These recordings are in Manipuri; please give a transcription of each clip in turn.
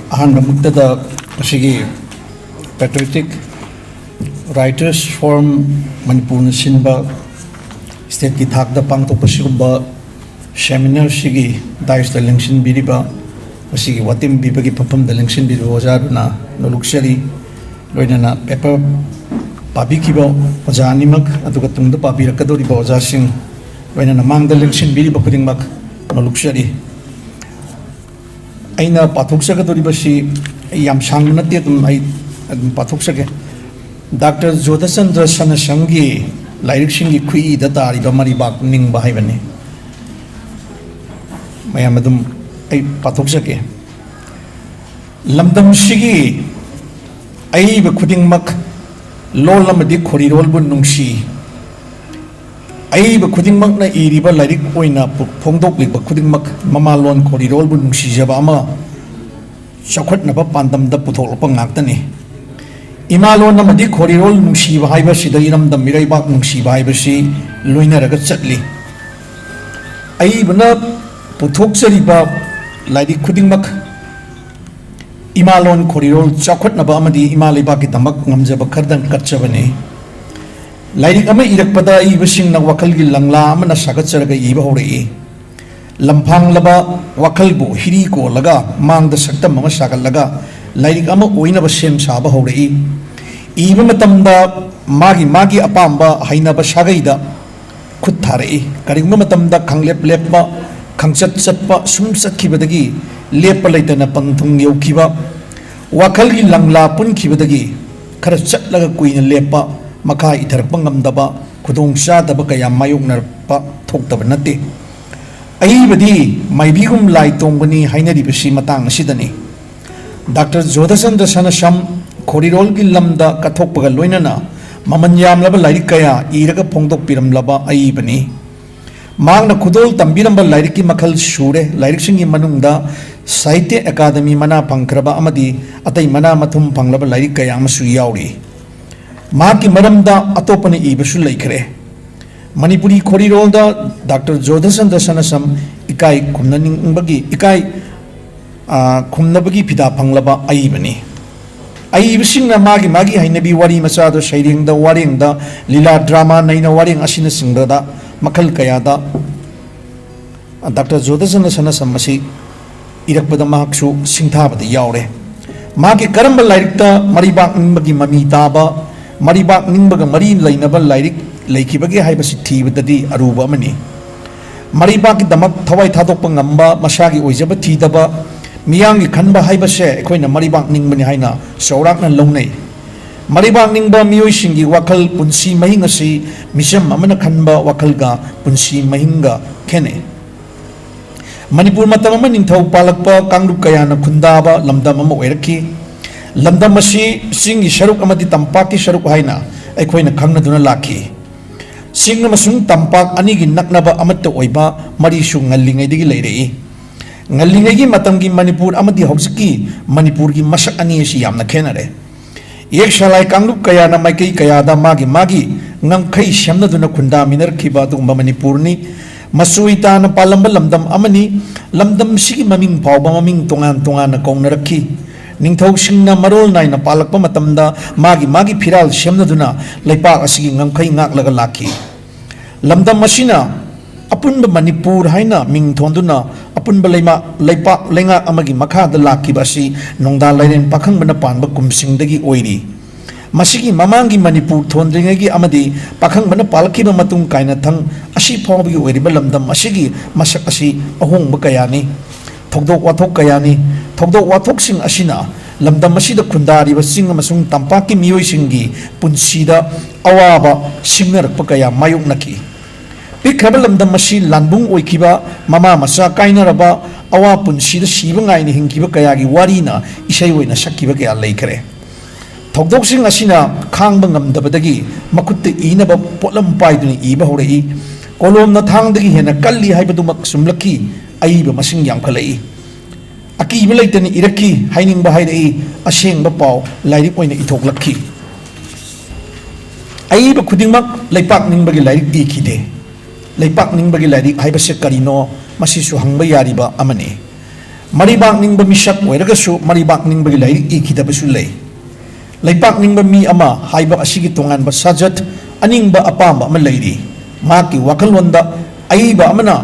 Ahanamuktada Shigi Patriotic Writers Forum Manipur Sinba State Gitak the Pangto Pashuba Seminar Shigi Dice the Linkshin Biriba Shigi Watim Bibagi Papam the Linkshin Birozaruna no luxury Loinana Pepper Pabikibo Ozanimak Adukatum the Pabirakadori Bozasing when among the Linkshin Biriba putting back no luxury. Aina Pathuksa Doribashi Yam Shangnati I Pathuksa Dr. Jodha Chandra Sanasamgi Lyric Shingi Kui the Tari Bamari Bak Ning Bahivani Mayamadum I Pathuksake Lamdam Shigi I be cutting mak Lolamadi Korirol Nungshi I be cutting mak na iriba lyric oina Pongdok like cutting mak Mamalon Korirol Nungshi Jabama Shakwat Naba Pandam the Putol Pangatani Imalon Namadi Korirol Nungshi Vaiba Shidainam the Miraibak Nungshi Vaibashi Luina Ragatsatli I bana Putoksariba lyric cutting mak Imalon Korirol Chakwat Nabamadi Imalibaki Tamak Namjaba Kardan Katchavani Lyric Ama Irakpada Ibashing na Wakalgi Langla Amana Sakatsaraga Iba Hori Lampang Laba Wakalbo Hiriko Laga Mang the Sakta Mama Shaka Laga Lyric Ama Oina Bashem Saba Hori Even Matamda Magi Apamba Hainaba Shagaida Kutare Karima Matamda Kanglep Lepa Kangsat Satpa Sumsat Kibadagi Lepa Laitana Pantung Yokiba Wakalgi Langla Pun Kibadagi Karachat Laga Queen Lepa Maka Itarpangam Daba Kudong Shadaba Kaya Mayok Narpa Tokta Nati Aibadi My Bigum Lai Tombani Hainadi Bishi Matang Sidani Dr. Jodha Chandra Sanasam Korirol Gilamda Katopaga Loinana Mamanyam Laba Larikaya Iraga Pongdok Piram Laba Aibani Magna Kudol Tambiramba Lariki Makal Shure Larikshing Manunda Saite Academy Mana Pankraba Amadi Atay Mana Matum Panglaba Larikaya Masuyauri Maki Maramda Atopani Ibashu Lakere Manipuri Korirolda Dr. Jodha Chandra Sanasam Ikai Kumnaning Bagi Ikai Kumnabagi Pida Panglaba Aibani Aibashing Magi Hainabi Wari Masado Shading the Waring the Lila Drama Naina Waring Ashina Singrada Makal Kayada Dr. Jodha Chandra Sanasam Masi Irakpada Mahakshu Singtaba the Yaure Maki Karamba Larikta Maribak Nimbagi Mamitaba Maribak Nimbaga Marine Lainaba Lyric Lakibagi Hibasiti with the D Aruba Mani Maribak Damak Tawai Tadopangamba Mashagi Ojabati Daba Miyangi Kanba Hibashe Equina Maribak Ningbani Haina Sorak and Lone Maribak Ningba Miyoshingi Wakal Punsi Mahingasi Misham Amana Kanba Wakalga Punsi Mahinga Kene Manipur Matamaman in Tau Palakpa Kanglu Kayana Kundaba Lamdamama Werki Lamdamashi Sing Sharuk Amadi Tampaki Sharuk Haina Equina Kangna Duna Laki Sing Namasung Tampak Anigi Naknaba Amato Oiba Marishung Ngalingay Lady Ngalingay Matangi Manipur Amadi Hoxiki Manipurgi Masak Anishi Yamna Kenare Yekshalai Kanglu Kayana Maiki Kayada Magi Ngam Kai Shamna Duna Kunda Minar Kiba Dumba Manipurni Masuita na Palamba Lamdam Amani Lamdam Shiki Maming Pauba Maming Tungan na Kong Naraki Ningthog Singna Marol Nai na Palakpa Matamda Magi Piral Shemnaduna Laipak Asigi Ngangkai Ngak Laga Laki Lamdam Masina Apunba Manipur Haina Ming Tonduna Apunba Laipak Lenga Amagi Makha the Laki Basi Nongda Lairen Pakang Banapan Bakum Singdagi Oiri Masigi Mamangi Manipur Tondringagi Amadi Pakang Banapalaki Matung Kaina Tang Ashi Pobi Oiriba Lamdam Asigi Masak Asi Ahong Bakayani Togdok Watok Kayani Togdok Watok Sing Ashina Lamdam Masida Kundari was Sing Masung Tampaki Mio Singi Punsida Awaba Singer Pakaya Mayuk Naki Pikabalam the Mashi Lambung Wikiba Mama Masa Kainaraba Awa Punsida Shibangai Hinkiba Kayagi Warina Ishaywina Shakiba Lakere Togdok Sing Ashina Kangbangam the Badagi Makuti Inaba Polam Paiduni Iba Hori Kolom Natangdagi Hena Kali Hybadumak Sumlaki Aiba Masing Yankalai Aki Milatani Iraki Haining Bahai Ashing Bapau Lyric Point Itok Laki Aiba Kudimak Laipak Nimbagi Lyric Ikide leipak ningbagi lairi haibase karino masisu hangba yariba amani maribak ningba misak oiragasu maribak ningbagi lairi ikidabasu lei leipak ningba mi ama haiba asigi tonganba sajat aningba apamba ama leiri maki wakalonda aiba amana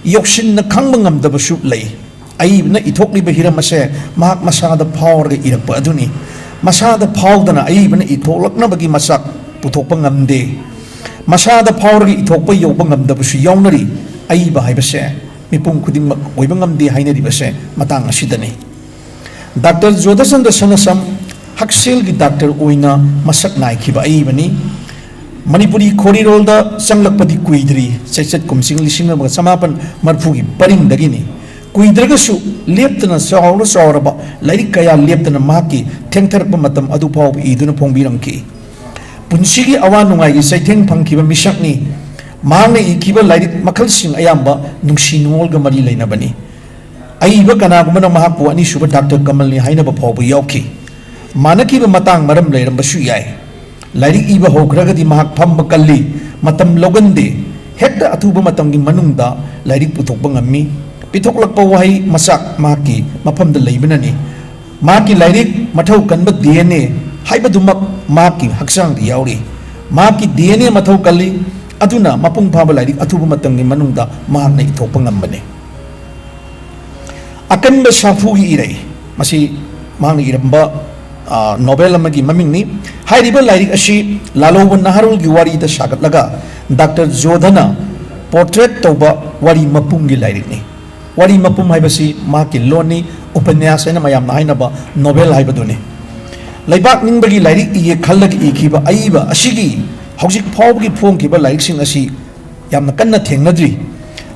yokshinna khangba ngamdabasu lei aibna ithokliba hiramase mahak masada phawrga irakpa aduni masada phawdana aibna ithoklaknabagi masak puthokpa ngamde masada phawrga ithokpa yoba ngamdabasu yawnari aiba haibase mipum khudingmak oiba ngamde hainaribase matang asidani Dr. Jodha Sanasam Haksel gi doctor oina masak naikhiba aibani manipuri khorirolda sanglakpadi kuidri saiset kumsing lising na samapan marphugi paring dagini kuidragasu leptana sawraba lairik kaya leptana mahaki thengtharpa matam adu phaw iduna phongbirangki punsigi awa nungai gi saitheng phangkiba misakni mahangna ikiba lairik makhalsing ayamba nungsi nungolga mari leinabani aiba kanagumana mahakpu ani suba Dr. Kamalni hainaba phawbu yauki manaki matang maram leirambashu yai lairik iba hogragadi mahak phamba kalli matam logande hekta athuba matamgi manungda lairik puthokpa ngammi pitoklakpa wahai masak maki mapamda leibinani maki lairik mathau kanba DNA haibadumak maki haksang yauri maki DNA mathau kalli aduna mapung phaba lairik athuba matamgi manungda mahakna ithokpa ngambane akanba safugi irai masi mahangna iramba novel amagi mamingni hairiba lairik ashi laloba naharul gi wari da sagatlaga Dr. Jodhana portrait toba wari mapumgi lairik ni wari mapum haibasi maki loni upanyas ena mayam hainaba novel haibaduni laibak ningbagi lairik iye khallagi ikhiba aiba ashigi hojik phawgi phongkiba lairik sing asi yamna kanna thengnadri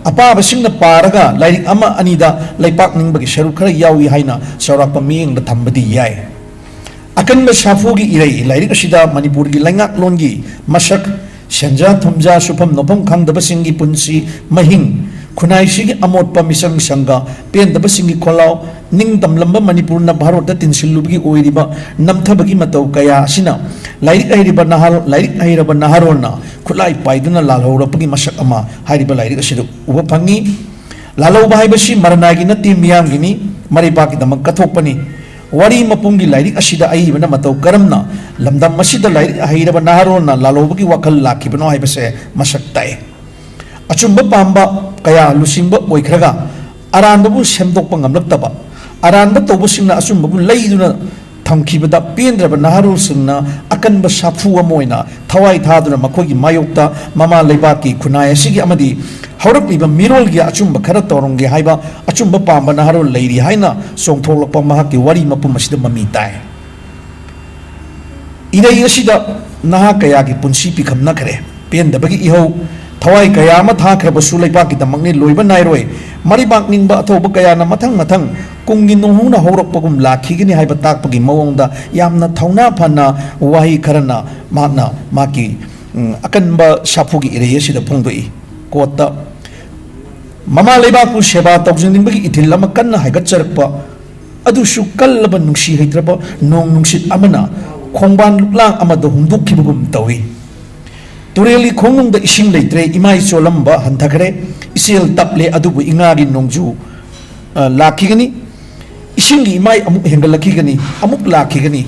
apaba singna paraga lairik ama anida laipak ningbagi sharu khara yawi haina saurapa miyeng da thambadi yai akanba safugi irai lairik asida manipurgi laingak longi masak senja thumja supam nopam khangdaba singi punsi mahing khunai sigi amotpa misang sanga pendaba singi kholau ningdam lamba manipurna bharota tinsilubgi oiriba namthabagi matau kaya asina lairik airiba nahar lairik airiba naharona khulai paiduna lalhorapagi masak ama hairiba lairik asida uba phangi lalauba haibasi maranagi nati miyamgini maribaki damak kathokpani wari mapumgi lairik asida aibana matau karamna lamdam masida lairik airaba naharona lalobagi wakal lakibano haibase masak tai achumba pamba kaya lusingba oikhraga aranbabu semdokpa ngamlaktaba aranba tobusingna achumbabu leiduna thamkhibada pendraba naharul singna akanba safu amoina thawai thaduna makhogi mayokta mama leibaki khunai asigi amadi haurakliba mirolgi achumba khara torongge haiba achumba pamba naharul leiri haina songtholakpa mahaki wari mapum asida mami tai idai asida naha kaya gi punsi pikhamna khare pendabagi ihau thawai kaya ma tha khrabasu leibaki damakni loiba nairoi maribak ningba athoba kaya na mathang kungi nonghuna haurakpagum lakhigini haiba takpagi mawongda yamna thauna phana wahi kharana makna maki akanba safugi irei asida phongdoi kota mama leibaku seba tawjingningbagi ithil ama kanna haigatcharakpa adusu kallaba nungsi haitraba nong nungsit amana khongban luklang amada humdukkibagum tawi tureli khongnungda ising leitre imai cholamba hanthakre isel taple adubu ingagi nongju lakhigani isingi imai amuk hengalakigani amuk lakhigani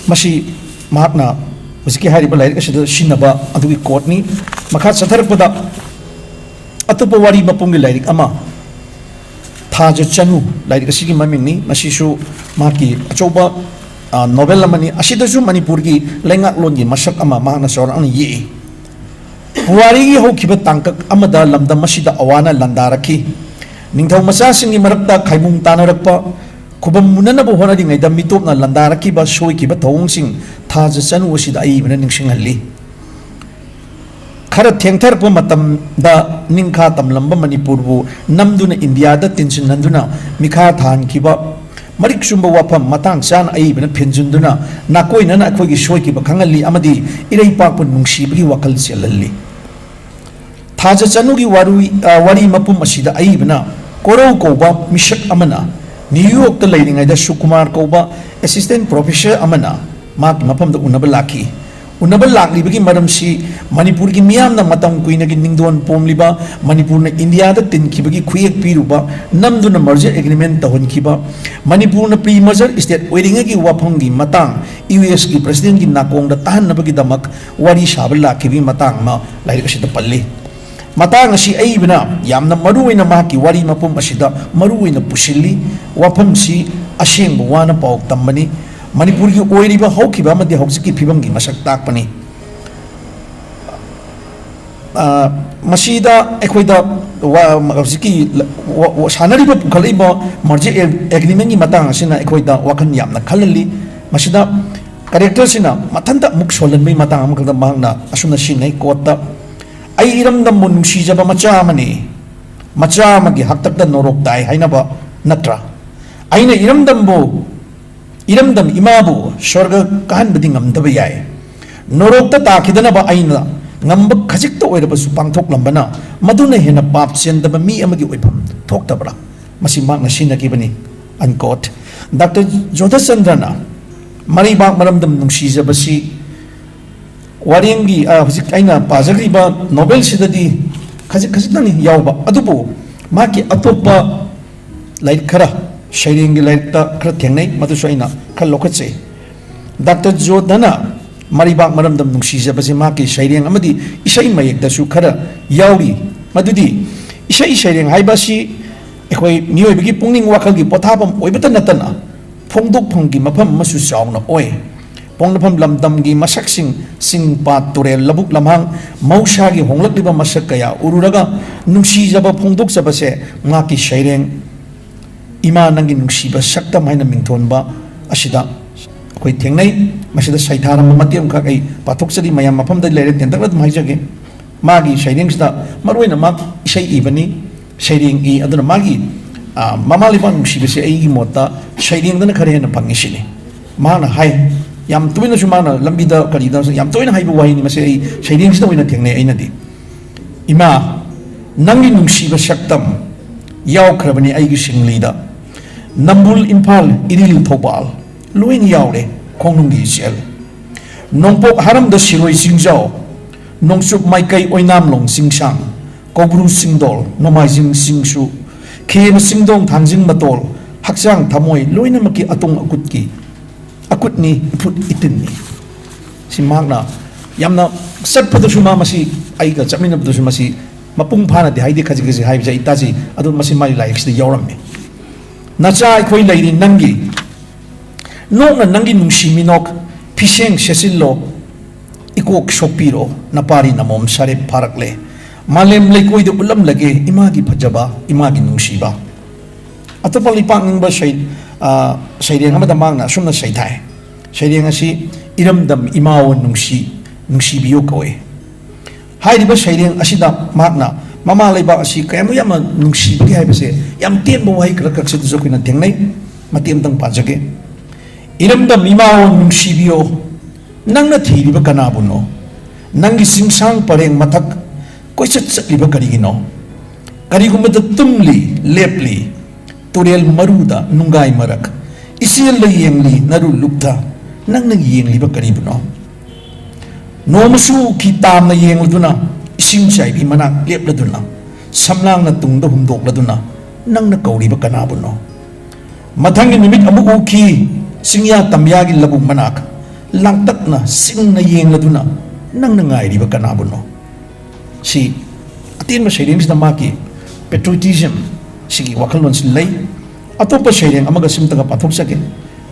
masi mahakna उसकी हारिबा लाइक असदा सिनबा अदुगी कोर्टनी मखा सथरपदा अतुप वारी मपुंगी लाइक अमा थाज चनु लाइक असिगी ममिंगनी मसिसु माकी अचौबा नोवेल अमनी असिदसु मणिपुर की लैंगाक लोनगी मसक अमा माहना सौर अन ये वारी की होखिबा तांकक अमदा लमदा मसिदा अवाना लंदारखी निंगथौ मसासिंगी मरक्ता खाइमुंग तानरक्पा खुबम मुननबो होनादिङैदा मिटोपना लंदारखिबा सोइखिबा थौंसिंग थाज चनु असिदा आइबना निंगसिंगहल्ली खरा थेंगथरप मतमदा निंखा तमलंबा मणिपुरबु नमदुना इंडियादा तिनसिनन्दुना मिखा थानखिबा मरिक सुंबा वाफम मतंग चान आइबना फिनजुंदुना नाकोइनना अखोइगी सोइखिबा खंगल्ली अमदी इरैपाकपु नुंगसिबगी वखल सेलल्ली थाज चनुगी वारी मपुम असिदा आइबना कोरौ कौबा मिशक अमना न्यूयॉर्क लेरिङैदा सुकुमार कौबा असिस्टेंट प्रोफेसर अमना माक मफमदा उनबा लाखी उन्नब लाक्लिबगी मरमसी मणिपुर की मियामना मतम कुइनगी निंगदोन पोमलिबा मणिपुर ने इंडिया दा तिनखिबगी खुयेक पिरुबा नमदुना मर्जर एग्रीमेंट तहनखिबा मणिपुर ने प्री मर्जर स्टेट ओइरिंगगी वाफंगी मतांग यूएस की प्रेसिडेंट की नाकोंग ताहनबगी दमक वारी साब लाखिबगी मतांग मा लाइक असिदा पल्ली मतांग असी अइबना यामना मरुइना माकी वारी मपुम असिदा मरुइना पुसिल्ली वाफमसी असेंग वाना पाउ तम्बनी मणिपुर की ओइरिबा हौखिबा मध्य हौजिकी फिबमगी मसक ताकपनी मसीदा एखोइदा हौजिकी सानरिबा पुखलैबा मर्जर एग्रीमेंट की मतांग असिना एखोइदा वाखन यामना खलली मसीदा कैरेक्टर सिना मथंता मुक सोलनबई मतांग अमखदा मांगना असुना सिनै कोत्ता आई इरमदम नुंसीजबा मचा अमनी मचा अमगी हक्तकदा नोरोक ताई हाइनबा नत्रा आइना इरमदम इमाबु स्वर्ग कहनबदी ngamdaba yai norokta takhidanaba aina ngamba khajikta oirabsu pangthoklambana maduna hena pap chendaba mi amagi oipham thoktabra masi mak nasina kibani unquote Dr. Jodha Chandrana mari bak maramdam nungsijabasi warengi hujik aina pajagriba Nobel sidadi khajikani yawba adubu maki atopa like khara sharing like ta khara thengnai madu soina khal lokhatse Dr. Jodhana maribak maramdam nungsijabasi maki sharing amadi isai mayek da su khara yauri madudi isai sharing haibasi ekhoi mioi bigi pungning wakal gi pothapam oibata natana phongdok phonggi mafam masu chauna oi ponglapam lamdam gi masak sing pat turel labuk lamhang mausha gi honglak liba masak kaya ururaga nungsijaba phongdok sabase maki sharing ima nangi nungsiba saktam haina mingthonba asida koi thengnai masida saitharam matiam kha ai pathokchari mayam mafam da lere tentak maijage magi shairing sida maroina mak isai ibani shairing I aduna magi mamaliba nungsibase ai gi mota shairing dana khare na pangisini mana hai yam tuina sumana lambida karida yam toina haibu wahini mase ai shairing sida oina thengnai aina di ima nangi nungsiba saktam yaukhrabani ai gi singlida Nambul Impal Iril Thopal Luin Yaure Kongungi Shell Nongpok Haram the Shiroi Singjao Nongsup Maikai Oinam Long Singsang Kobru Singdol Nomai Sing Singsu Kim Singdong Tanjing Matol Haksang Tamoy Luina Maki Atung Akutki Akutni Put Itini Si Magna Yamna Sat Padusuma Masi Aiga Chamina Padusumasi Mapung Pana de Haidi Kajikazi Haibja Itazi Adun Masi Mali likes the Yorame Nacha koi lady nangi no na nangi nungsi minok piseng sesillo ikok shopiro napari namom sare parakle malem lekoi de ulam lage imagi phajaba imagi nungsiba atapali panging ba shaideng amada mangna sumna saithai shaideng asi iramdam imawo nungsi biyo koi hairiba shaideng asida magna Mama leba asi kayamu yama nungsi bagi hai bese yam tiem bo hai krak se zo kuina tengnai matiem tang pajage iramda mimao nungsi bio nangna thiri ba kana buno nangi singsang pareng mathak koisat satliba karigino karigumata tumli lepli turel maruda nungai marak isil la yengli naru lukta nangna yengli ba karibuno nomasu kitam na yengladuna Sing chai bi manak lep laduna samlang na tungda humdok laduna nang na kauri ba kanabuno mathangi nimit amu uki singya tamya gi labung manak langtak na sing na yeng laduna nang na ngai ri ba kanabuno si atin ma shairing na maki patriotism sigi wakalon silai atopa shairing amaga simtaga pathok sake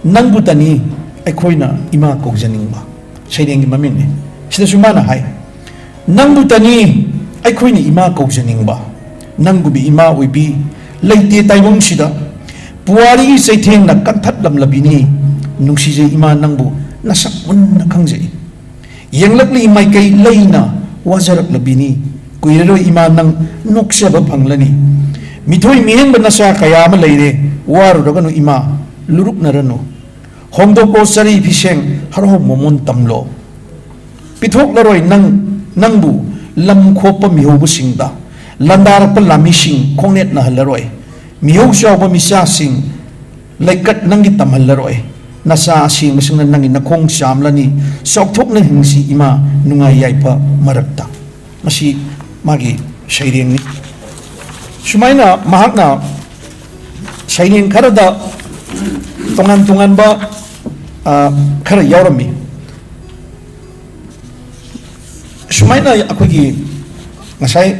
nang butani ekhoina ima kokjaning ba shairing gi mamin ne sida sumana hai Nangbu tani aikhoini ima kaujaningba nanggubi ima oibi leite taibong sida puari saitheng na kanthat lamlabini nungsije ima nangbu nasak mun na khangjai yenglakli imai kai leina wajarak labini kuirero ima nang noksaba phanglani mithoi miheng banasa kaya ma leire waru raganu ima luruk narano homdo ko sari phiseng harho momon tamlo pithok laroi nangbu lam khopa mihobu singda landar pa lami sing khongnet na halaroi mihok shawba misa sing laikat nangi tam halaroi nasa si masing nangin na kong siyamlani soktok na hingsi ima nungay yaipa marakta masi magi shairing ni sumay na mahak na shairing karada tungan ba kara yaurami sumay na ako'y ngasay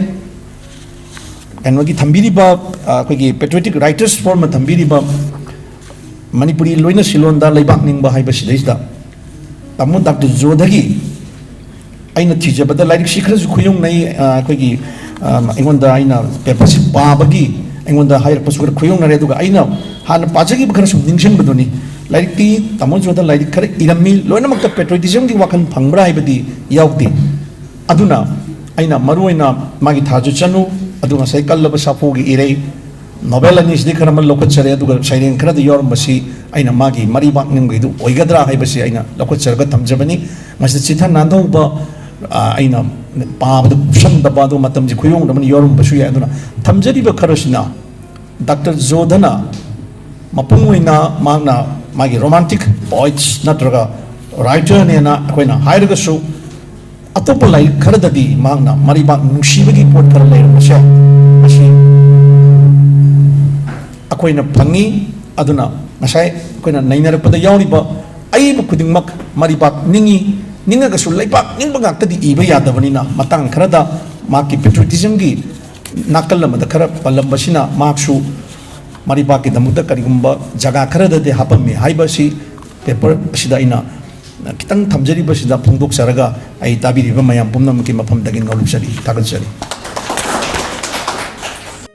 wagi thambiri ba ako'y patriotic writers form thambiri ba manipuri loina silonda leibak ningba haiba sidaisda tamu Dr. Jodha gi aina thijabada lairik shikhra ju khuyung nai ako'y aingonda aina paper si pabagi aingonda hair pasukar khuyung nare duga aina han pajagi bakara sum ningsing badoni lairik ti tamu Jodha lairik khare irami loina makta patriotism gi wakan phangbra haibadi yaukti aduna aina maruina magi thaju chanu adunga cycle laba sapogi irei novel anis di kharamal lokachare aduga shairing khara di yor masi aina magi mari bak ning gidu oigadra haibasi aina lokacharga thamjabani masi chitha nando ba aina pabdu shanda badu matam ji khuyong damani yorum basu ya aduna thamjari ba kharasina Dr. Jodhana mapungwina magna magi romantic poets natraga writer ne na akoina hairaga su atop lai kharadadi magna mari bak nungsibagi pot khara lai masya masi akoina phangi aduna ngasai akoina nainarapada yauriba aibu khudingmak mari bak ninga ga su leipak ningba ngakta di iba yadabanina matang kharada maki patriotism gi nakal lamada khara palambasina maksu mari bak ki damuda karigumba jaga kharada de hapami haibasi paper sida ina kitang thamjari basida phungdok saraga ai tabiri ba mayam pumnam ki mafam dagin ngolupsari tagal sari